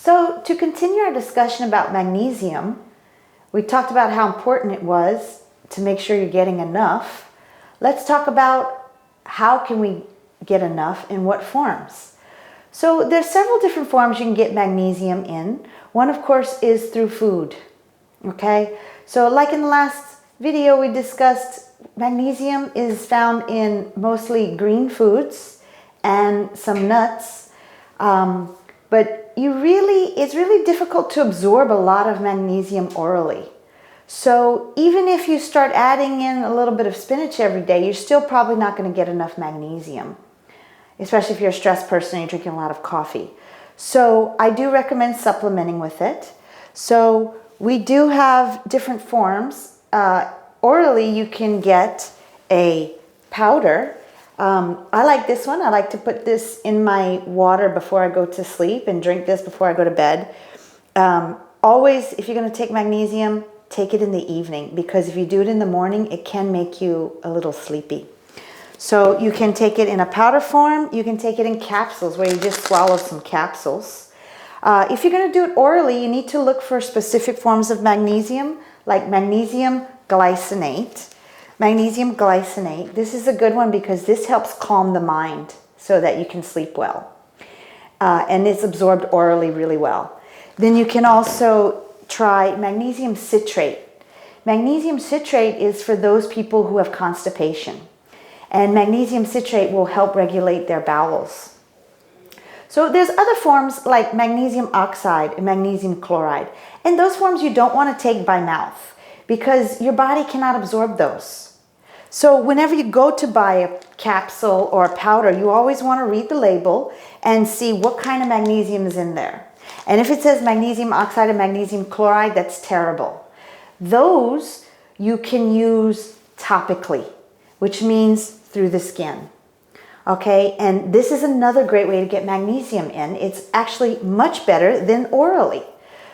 So to continue our discussion about magnesium, we talked about how important it was to make sure you're getting enough. Let's talk about how can we get enough in what forms. So there's several different forms you can get magnesium in. One, of course, is through food. Okay, so like in the last video we discussed, magnesium is found in mostly green foods and some nuts, but it's really difficult to absorb a lot of magnesium orally. So even if you start adding in a little bit of spinach every day, you're still probably not going to get enough magnesium, especially if you're a stressed person and you're drinking a lot of coffee. So I do recommend supplementing with it. So we do have different forms. Orally, you can get a powder. I like this one. I like to put this in my water before I go to sleep and drink this before I go to bed. Always, if you're going to take magnesium, take it in the evening, because if you do it in the morning, it can make you a little sleepy. So you can take it in a powder form. You can take it in capsules where you just swallow some capsules. If you're going to do it orally, you need to look for specific forms of magnesium, like magnesium glycinate. Magnesium glycinate. This is a good one because this helps calm the mind so that you can sleep well. And it's absorbed orally really well. Then you can also try magnesium citrate. Magnesium citrate is for those people who have constipation. And magnesium citrate will help regulate their bowels. So there's other forms like magnesium oxide and magnesium chloride. And those forms you don't want to take by mouth because your body cannot absorb those. So whenever you go to buy a capsule or a powder, you always want to read the label and see what kind of magnesium is in there. And if it says magnesium oxide and magnesium chloride, that's terrible. Those you can use topically, which means through the skin. Okay, and this is another great way to get magnesium in. It's actually much better than orally.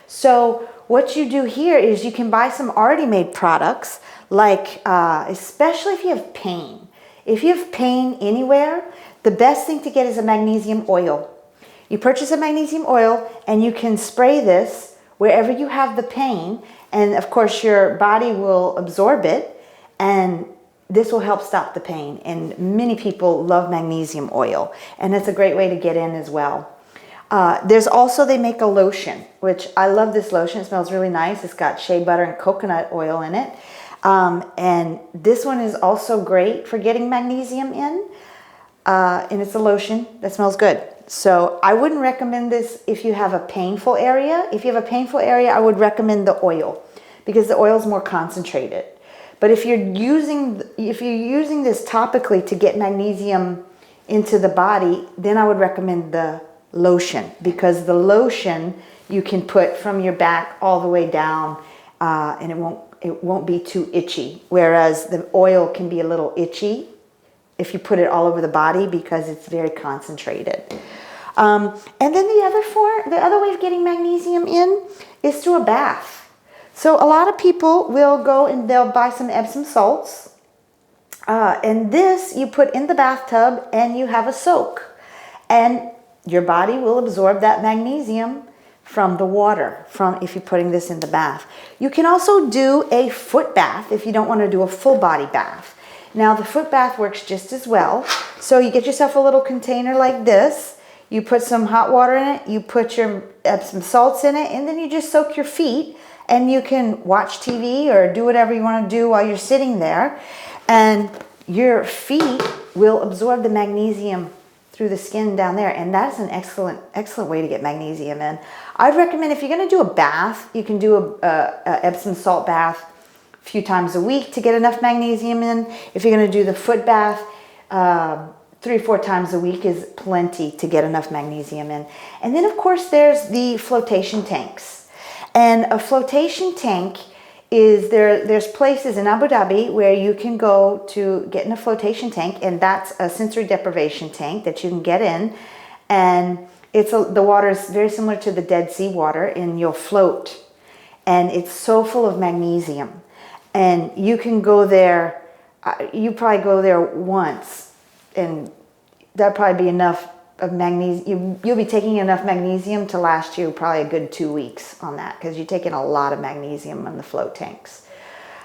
So what you do here is you can buy some already made products, like especially if you have pain. If you have pain anywhere, the best thing to get is a magnesium oil. You purchase a magnesium oil and you can spray this wherever you have the pain, and of course your body will absorb it, and this will help stop the pain. And many people love magnesium oil, and it's a great way to get in as well. There's also, they make a lotion, which I love this lotion. It smells really nice. It's got shea butter and coconut oil in it. And this one is also great for getting magnesium in. And it's a lotion that smells good. So I wouldn't recommend this if you have a painful area. If you have a painful area, I would recommend the oil because the oil is more concentrated. But if you're using this topically to get magnesium into the body, then I would recommend the lotion, because the lotion you can put from your back all the way down, and it won't be too itchy. Whereas the oil can be a little itchy if you put it all over the body because it's very concentrated. And then the other way of getting magnesium in is through a bath. So a lot of people will go and they'll buy some Epsom salts. And this you put in the bathtub and you have a soak. And your body will absorb that magnesium from the water, if you're putting this in the bath. You can also do a foot bath if you don't want to do a full body bath. Now the foot bath works just as well. So you get yourself a little container like this. You put some hot water in it. You put your Epsom salts in it. And then you just soak your feet. And you can watch TV or do whatever you want to do while you're sitting there. And your feet will absorb the magnesium through the skin down there. And that's an excellent way to get magnesium in. I'd recommend if you're going to do a bath, you can do a Epsom salt bath a few times a week to get enough magnesium in. If you're going to do the foot bath, 3 or 4 times a week is plenty to get enough magnesium in. And then, of course, there's the flotation tanks. And a flotation tank is there's places in Abu Dhabi where you can go to get in a flotation tank, and that's a sensory deprivation tank that you can get in. And the water is very similar to the Dead Sea water, and you'll float. And it's so full of magnesium. And you can go there, you probably go there once, and that'd probably be enough of magnesium. You'll be taking enough magnesium to last you probably a good 2 weeks on that, because you're taking a lot of magnesium in the float tanks.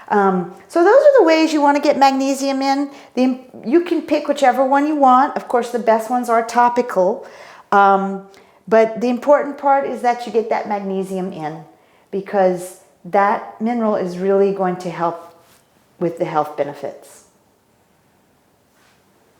So those are the ways you want to get magnesium in. You can pick whichever one you want. Of course, the best ones are topical. But the important part is that you get that magnesium in, because that mineral is really going to help with the health benefits.